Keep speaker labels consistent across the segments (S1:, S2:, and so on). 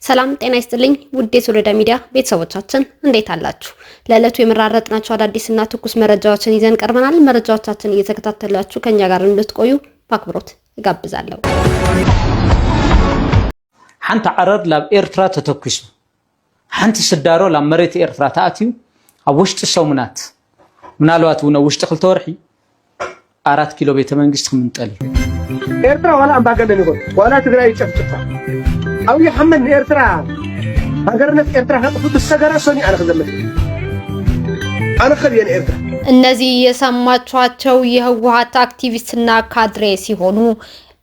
S1: ሰላም ጤና ይስጥልኝ ውድ የሶሎዳ ሚዲያ ቤተሰቦቻችን እንዴት አላችሁ? ለዕለቱ የመራረጥናቸው አዳዲስና ትኩስ መረጃዎችን ይዘን ቀርበናል። መረጃዎቻችን እየተከታተላችሁ ከኛ ጋር እንድትቆዩ በአክብሮት እጋብዛለሁ።
S2: ሓንቲ ዓረር ላብ ኤርትራ ተተኩሱ ሓንቲ ስዳሮ ላብ መሬት ኤርትራ ተኣትዩ ኣብ ውሽጢ ሰሙናት ምናልባት እውን ውሽጢ 2 ወርሒ 4 ኪሎ ቤተ መንግስት ክምንጠል
S3: ኤርትራ ዋላ አምባገነን ይሆን ዋላ ትግራይ ይጨፍጭፋ أو يحمل إيرترا هاجرنا في إيرترا هتفوت السجرة صني أنا خدمت أنا خليني إيرترا
S1: እነዚህ የሰማችኋቸው የህወሓት አክቲቪስትና ካድሬ ሲሆኑ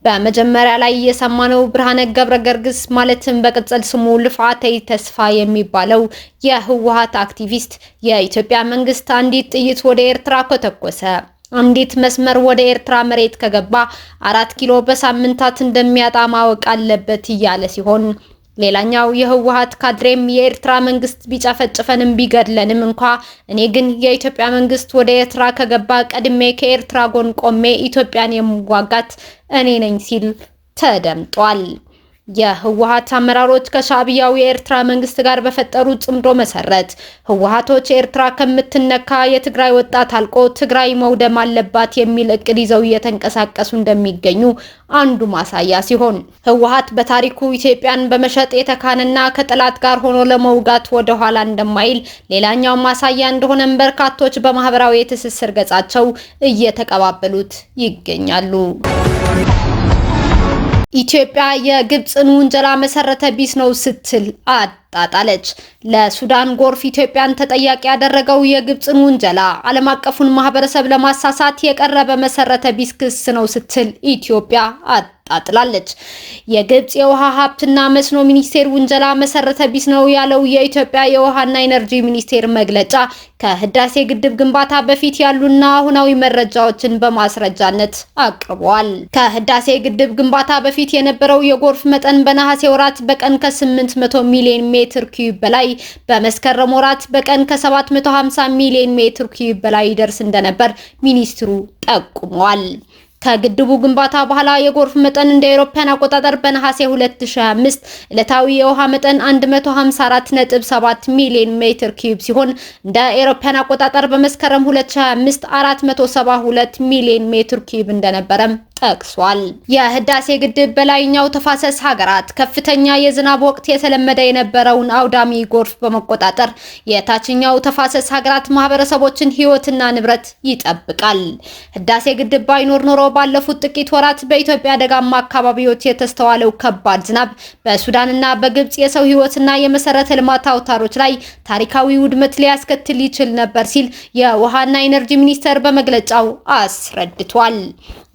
S1: በመጀመሪያ ላይ የሰማነው ብርሃነ ገብረገርግስ ማለትም በቅጽል ስሙ ልፋተይ ተስፋ የሚባለው የህወሓት አክቲቪስት የኢትዮጵያ መንግስት አንዲት ጥይት ወደ ኤርትራ ከተኮሰ አንዲት መስመር ወደ ኤርትራ መሬት ከገባ 4 ኪሎ በሳምንታት እንደሚያጣ ማወቅ አለበት እያለ ሲሆን ሌላኛው የህወሓት ካድሬም የኤርትራ መንግስት ቢጨፈጭፈንም ቢገድለንም እንኳ እኔ ግን የኢትዮጵያ መንግስት ወደ ኤርትራ ከገባ ቀድሜ ከኤርትራ ጎን ቆሜ ኢትዮጵያን የምዋጋት እኔ ነኝ ሲል ተደምጧል። የህወሓት አመራሮች ከሻዕቢያው የኤርትራ መንግስት ጋር በፈጠሩት ጽምዶ መሰረት ህወሓቶች ኤርትራ ከምትነካ የትግራይ ወጣት አልቆ ትግራይ መውደም አለባት የሚል እቅድ ይዘው እየተንቀሳቀሱ እንደሚገኙ አንዱ ማሳያ ሲሆን ህወሓት በታሪኩ ኢትዮጵያን በመሸጥ የተካነና ከጠላት ጋር ሆኖ ለመውጋት ወደ ኋላ እንደማይል ሌላኛው ማሳያ እንደሆነም በርካቶች በማህበራዊ የትስስር ገጻቸው እየተቀባበሉት ይገኛሉ። ኢትዮጵያ የግብጽን ውንጀላ መሰረተ ቢስ ነው ስትል አጣጣለች። ለሱዳን ጎርፍ ኢትዮጵያን ተጠያቂ ያደረገው የግብጽን ውንጀላ ዓለም አቀፉን ማህበረሰብ ለማሳሳት የቀረበ መሰረተ ቢስ ክስ ነው ስትል ኢትዮጵያ አጣጥላለች። የግብጽ የውሃ ሀብትና መስኖ ሚኒስቴር ውንጀላ መሰረተ ቢስ ነው ያለው የኢትዮጵያ የውሃና ኢነርጂ ሚኒስቴር መግለጫ ከህዳሴ ግድብ ግንባታ በፊት ያሉና አሁናዊ መረጃዎችን በማስረጃነት አቅርቧል። ከህዳሴ ግድብ ግንባታ በፊት የነበረው የጎርፍ መጠን በነሐሴ ወራት በቀን ከ800 ሚሊዮን ሜትር ኪዩብ በላይ በመስከረም ወራት በቀን ከ750 ሚሊዮን ሜትር ኪዩብ በላይ ይደርስ እንደነበር ሚኒስትሩ ጠቁሟል። ከግድቡ ግንባታ በኋላ የጎርፍ መጠን እንደ አውሮፓውያን አቆጣጠር በነሐሴ 2025 ዕለታዊ የውሃ መጠን 154.7 ሚሊዮን ሜትር ኪዩብ ሲሆን እንደ አውሮፓውያን አቆጣጠር በመስከረም 2025 472 ሚሊዮን ሜትር ኪዩብ እንደነበረም ጠቅሷል። የህዳሴ ግድብ በላይኛው ተፋሰስ ሀገራት ከፍተኛ የዝናብ ወቅት የተለመደ የነበረውን አውዳሚ ጎርፍ በመቆጣጠር የታችኛው ተፋሰስ ሀገራት ማህበረሰቦችን ህይወትና ንብረት ይጠብቃል። ህዳሴ ግድብ ባይኖር ኖሮ ባለፉት ጥቂት ወራት በኢትዮጵያ ደጋማ አካባቢዎች የተስተዋለው ከባድ ዝናብ በሱዳንና በግብጽ የሰው ህይወትና የመሰረተ ልማት አውታሮች ላይ ታሪካዊ ውድመት ሊያስከትል ይችል ነበር ሲል የውሃና ኢነርጂ ሚኒስቴር በመግለጫው አስረድቷል።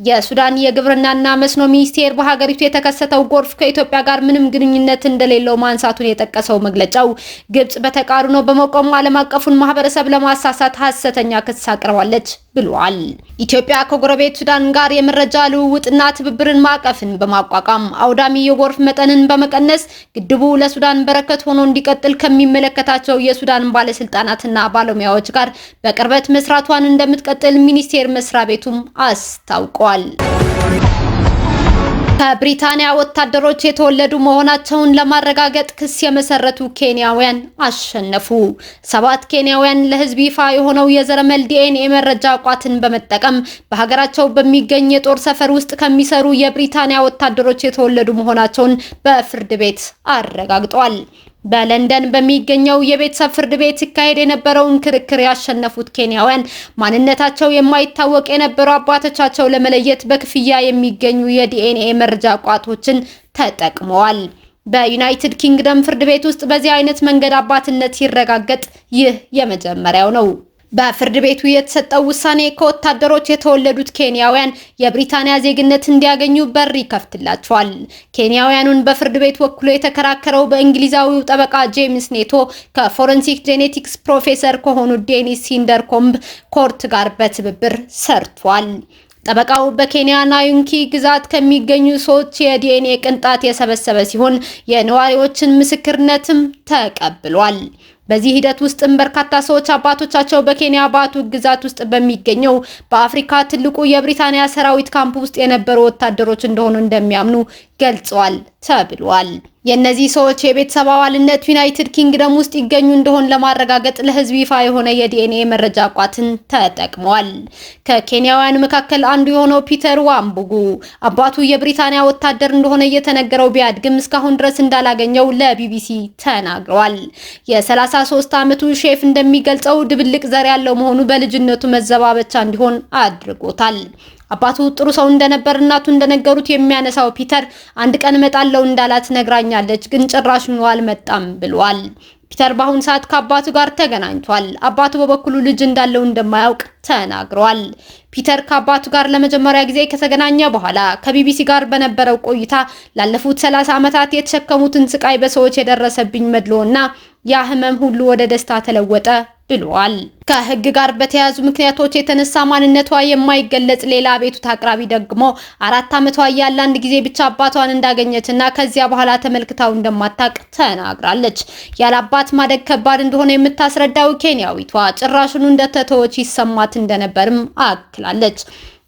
S1: የሱዳን የግብርናና መስኖ ሚኒስቴር በሀገሪቱ የተከሰተው ጎርፍ ከኢትዮጵያ ጋር ምንም ግንኙነት እንደሌለው ማንሳቱን የጠቀሰው መግለጫው ግብጽ በተቃርኖ በመቆም ዓለም አቀፉን ማህበረሰብ ለማሳሳት ሐሰተኛ ክስ አቅርባለች ብሏል። ኢትዮጵያ ከጎረቤት ሱዳን ጋር የመረጃ ልውውጥና ትብብርን ማዕቀፍን በማቋቋም አውዳሚ የጎርፍ መጠንን በመቀነስ ግድቡ ለሱዳን በረከት ሆኖ እንዲቀጥል ከሚመለከታቸው የሱዳን ባለስልጣናትና ባለሙያዎች ጋር በቅርበት መስራቷን እንደምትቀጥል ሚኒስቴር መስሪያ ቤቱም አስታውቋል። ከብሪታንያ ወታደሮች የተወለዱ መሆናቸውን ለማረጋገጥ ክስ የመሰረቱ ኬንያውያን አሸነፉ። 7 ኬንያውያን ለህዝብ ይፋ የሆነው የዘረመል ዲኤንኤ መረጃ ቋትን በመጠቀም በሀገራቸው በሚገኝ የጦር ሰፈር ውስጥ ከሚሰሩ የብሪታንያ ወታደሮች የተወለዱ መሆናቸውን በፍርድ ቤት አረጋግጠዋል። በለንደን በሚገኘው የቤተሰብ ፍርድ ቤት ሲካሄድ የነበረውን ክርክር ያሸነፉት ኬንያውያን ማንነታቸው የማይታወቅ የነበሩ አባቶቻቸው ለመለየት በክፍያ የሚገኙ የዲኤንኤ መረጃ ቋቶችን ተጠቅመዋል። በዩናይትድ ኪንግደም ፍርድ ቤት ውስጥ በዚህ አይነት መንገድ አባትነት ሲረጋገጥ ይህ የመጀመሪያው ነው። በፍርድ ቤቱ የተሰጠው ውሳኔ ከወታደሮች የተወለዱት ኬንያውያን የብሪታንያ ዜግነት እንዲያገኙ በር ይከፍትላቸዋል። ኬንያውያኑን በፍርድ ቤት ወክሎ የተከራከረው በእንግሊዛዊው ጠበቃ ጄምስ ኔቶ ከፎረንሲክ ጄኔቲክስ ፕሮፌሰር ከሆኑ ዴኒስ ሲንደርኮምብ ኮርት ጋር በትብብር ሰርቷል። ጠበቃው በኬንያ ናዩንኪ ግዛት ከሚገኙ ሰዎች የዲኤንኤ ቅንጣት የሰበሰበ ሲሆን የነዋሪዎችን ምስክርነትም ተቀብሏል። በዚህ ሂደት ውስጥም በርካታ ሰዎች አባቶቻቸው በኬንያ ባቱ ግዛት ውስጥ በሚገኘው በአፍሪካ ትልቁ የብሪታንያ ሰራዊት ካምፕ ውስጥ የነበሩ ወታደሮች እንደሆኑ እንደሚያምኑ ገልጸዋል ተብሏል። የእነዚህ ሰዎች የቤተሰብ አባልነት ዩናይትድ ኪንግደም ውስጥ ይገኙ እንደሆን ለማረጋገጥ ለህዝብ ይፋ የሆነ የዲኤንኤ መረጃ ቋትን ተጠቅመዋል። ከኬንያውያን መካከል አንዱ የሆነው ፒተር ዋምቡጉ አባቱ የብሪታንያ ወታደር እንደሆነ እየተነገረው ቢያድግም እስካሁን ድረስ እንዳላገኘው ለቢቢሲ ተናግረዋል። የ33 ዓመቱ ሼፍ እንደሚገልጸው ድብልቅ ዘር ያለው መሆኑ በልጅነቱ መዘባበቻ እንዲሆን አድርጎታል። አባቱ ጥሩ ሰው እንደነበር እናቱ እንደነገሩት የሚያነሳው ፒተር አንድ ቀን መጣለው እንዳላት ነግራኛለች፣ ግን ጭራሽኑ አልመጣም ብሏል። ፒተር በአሁኑ ሰዓት ከአባቱ ጋር ተገናኝቷል። አባቱ በበኩሉ ልጅ እንዳለው እንደማያውቅ ተናግሯል። ፒተር ከአባቱ ጋር ለመጀመሪያ ጊዜ ከተገናኘ በኋላ ከቢቢሲ ጋር በነበረው ቆይታ ላለፉት 30 ዓመታት የተሸከሙትን ስቃይ፣ በሰዎች የደረሰብኝ መድሎና ያ ህመም ሁሉ ወደ ደስታ ተለወጠ ብሏል። ከህግ ጋር በተያያዙ ምክንያቶች የተነሳ ማንነቷ የማይገለጽ ሌላ አቤቱታ አቅራቢ ደግሞ 4 ዓመቷ ያለ አንድ ጊዜ ብቻ አባቷን እንዳገኘችና ከዚያ በኋላ ተመልክታው እንደማታቅ ተናግራለች። ያለ አባት ማደግ ከባድ እንደሆነ የምታስረዳው ኬንያዊቷ ጭራሹን እንደተተወች ይሰማት እንደነበርም አክላለች።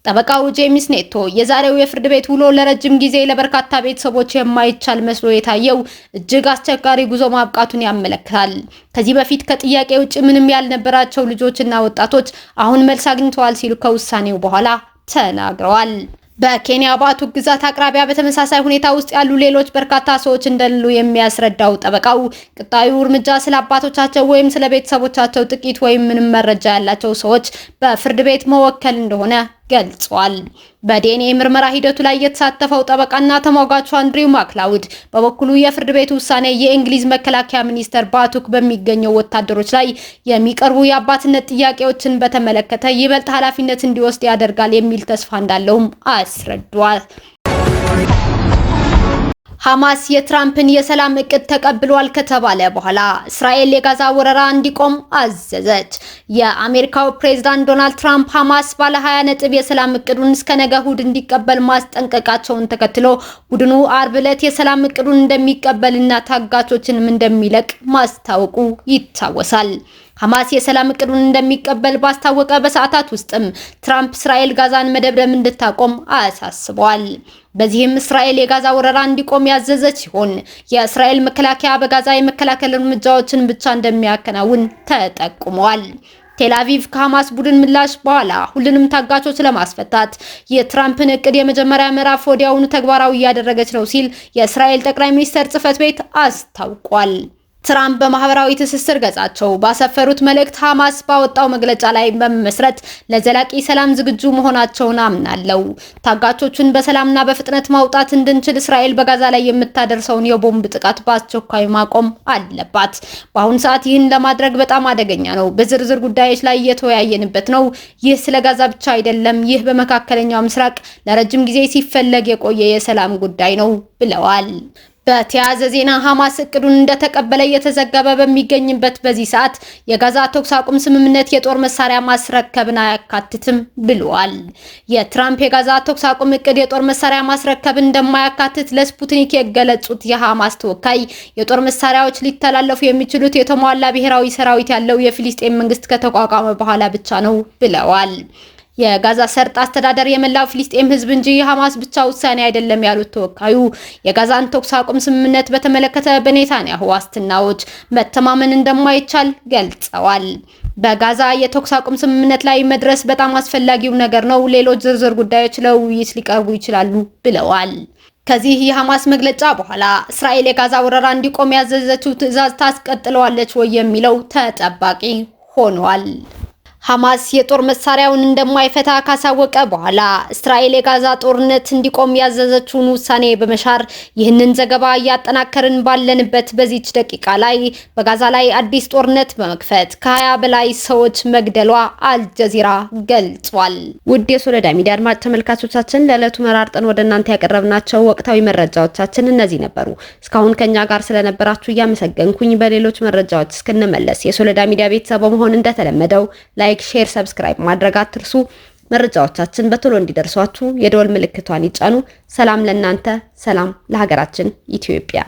S1: ጠበቃው ጄምስ ኔቶ የዛሬው የፍርድ ቤት ውሎ ለረጅም ጊዜ ለበርካታ ቤተሰቦች የማይቻል መስሎ የታየው እጅግ አስቸጋሪ ጉዞ ማብቃቱን ያመለክታል። ከዚህ በፊት ከጥያቄ ውጭ ምንም ያልነበራቸው ልጆችና ወጣቶች አሁን መልስ አግኝተዋል ሲሉ ከውሳኔው በኋላ ተናግረዋል። በኬንያ ባቱ ግዛት አቅራቢያ በተመሳሳይ ሁኔታ ውስጥ ያሉ ሌሎች በርካታ ሰዎች እንደሌሉ የሚያስረዳው ጠበቃው ቀጣዩ እርምጃ ስለ አባቶቻቸው ወይም ስለ ቤተሰቦቻቸው ጥቂት ወይም ምንም መረጃ ያላቸው ሰዎች በፍርድ ቤት መወከል እንደሆነ ገልጿል። በዲኤንኤ ምርመራ ሂደቱ ላይ የተሳተፈው ጠበቃና ተሟጋቹ አንድሪው ማክላውድ በበኩሉ የፍርድ ቤት ውሳኔ የእንግሊዝ መከላከያ ሚኒስተር ባቱክ በሚገኘው ወታደሮች ላይ የሚቀርቡ የአባትነት ጥያቄዎችን በተመለከተ ይበልጥ ኃላፊነት እንዲወስድ ያደርጋል የሚል ተስፋ እንዳለውም አስረዷል። ሐማስ የትራምፕን የሰላም እቅድ ተቀብሏል ከተባለ በኋላ እስራኤል የጋዛ ወረራ እንዲቆም አዘዘች። የአሜሪካው ፕሬዝዳንት ዶናልድ ትራምፕ ሐማስ ባለ 20 ነጥብ የሰላም እቅዱን እስከ ነገ እሁድ እንዲቀበል ማስጠንቀቃቸውን ተከትሎ ቡድኑ አርብ ዕለት የሰላም እቅዱን እንደሚቀበልና ታጋቾችንም እንደሚለቅ ማስታወቁ ይታወሳል። ሐማስ የሰላም እቅዱን እንደሚቀበል ባስታወቀ በሰዓታት ውስጥም ትራምፕ እስራኤል ጋዛን መደብደብ እንድታቆም አሳስበዋል። በዚህም እስራኤል የጋዛ ወረራ እንዲቆም ያዘዘች ሲሆን የእስራኤል መከላከያ በጋዛ የመከላከል እርምጃዎችን ብቻ እንደሚያከናውን ተጠቁመዋል። ቴል አቪቭ ከሐማስ ቡድን ምላሽ በኋላ ሁሉንም ታጋቾች ለማስፈታት የትራምፕን እቅድ የመጀመሪያ ምዕራፍ ወዲያውኑ ተግባራዊ እያደረገች ነው ሲል የእስራኤል ጠቅላይ ሚኒስትር ጽሕፈት ቤት አስታውቋል። ትራምፕ በማህበራዊ ትስስር ገጻቸው ባሰፈሩት መልእክት ሐማስ ባወጣው መግለጫ ላይ በመመስረት ለዘላቂ ሰላም ዝግጁ መሆናቸውን አምናለው። ታጋቾቹን በሰላምና በፍጥነት ማውጣት እንድንችል እስራኤል በጋዛ ላይ የምታደርሰውን የቦምብ ጥቃት በአስቸኳይ ማቆም አለባት። በአሁኑ ሰዓት ይህን ለማድረግ በጣም አደገኛ ነው። በዝርዝር ጉዳዮች ላይ እየተወያየንበት ነው። ይህ ስለ ጋዛ ብቻ አይደለም። ይህ በመካከለኛው ምስራቅ ለረጅም ጊዜ ሲፈለግ የቆየ የሰላም ጉዳይ ነው ብለዋል። በተያያዘ ዜና ሐማስ እቅዱን እንደተቀበለ እየተዘገበ በሚገኝበት በዚህ ሰዓት የጋዛ ተኩስ አቁም ስምምነት የጦር መሳሪያ ማስረከብን አያካትትም ብሏል። የትራምፕ የጋዛ ተኩስ አቁም እቅድ የጦር መሳሪያ ማስረከብን እንደማያካትት ለስፑትኒክ የገለጹት የሐማስ ተወካይ የጦር መሳሪያዎች ሊተላለፉ የሚችሉት የተሟላ ብሔራዊ ሰራዊት ያለው የፊሊስጤን መንግስት ከተቋቋመ በኋላ ብቻ ነው ብለዋል። የጋዛ ሰርጥ አስተዳደር የመላው ፍልስጤም ህዝብ እንጂ የሐማስ ብቻ ውሳኔ አይደለም ያሉት ተወካዩ የጋዛን ተኩስ አቁም ስምምነት በተመለከተ በኔታንያሁ ዋስትናዎች መተማመን እንደማይቻል ገልጸዋል። በጋዛ የተኩስ አቁም ስምምነት ላይ መድረስ በጣም አስፈላጊው ነገር ነው። ሌሎች ዝርዝር ጉዳዮች ለውይይት ሊቀርቡ ይችላሉ ብለዋል። ከዚህ የሐማስ መግለጫ በኋላ እስራኤል የጋዛ ወረራ እንዲቆም ያዘዘችው ትዕዛዝ ታስቀጥለዋለች ወይ የሚለው ተጠባቂ ሆኗል። ሐማስ የጦር መሳሪያውን እንደማይፈታ ካሳወቀ በኋላ እስራኤል የጋዛ ጦርነት እንዲቆም ያዘዘችውን ውሳኔ በመሻር ይህንን ዘገባ እያጠናከርን ባለንበት በዚች ደቂቃ ላይ በጋዛ ላይ አዲስ ጦርነት በመክፈት ከ20 በላይ ሰዎች መግደሏ አልጀዚራ ገልጿል። ውድ የሶሎዳ ሚዲያ አድማጭ ተመልካቾቻችን ለዕለቱ መራርጠን ወደ እናንተ ያቀረብናቸው ወቅታዊ መረጃዎቻችን እነዚህ ነበሩ። እስካሁን ከኛ ጋር ስለነበራችሁ እያመሰገንኩኝ በሌሎች መረጃዎች እስክንመለስ የሶሎዳ ሚዲያ ቤተሰብ በመሆን እንደተለመደው ላይክ፣ ሼር፣ ሰብስክራይብ ማድረግ አትርሱ። መረጃዎቻችን በቶሎ እንዲደርሷችሁ የደወል ምልክቷን ይጫኑ። ሰላም ለእናንተ፣ ሰላም ለሀገራችን ኢትዮጵያ።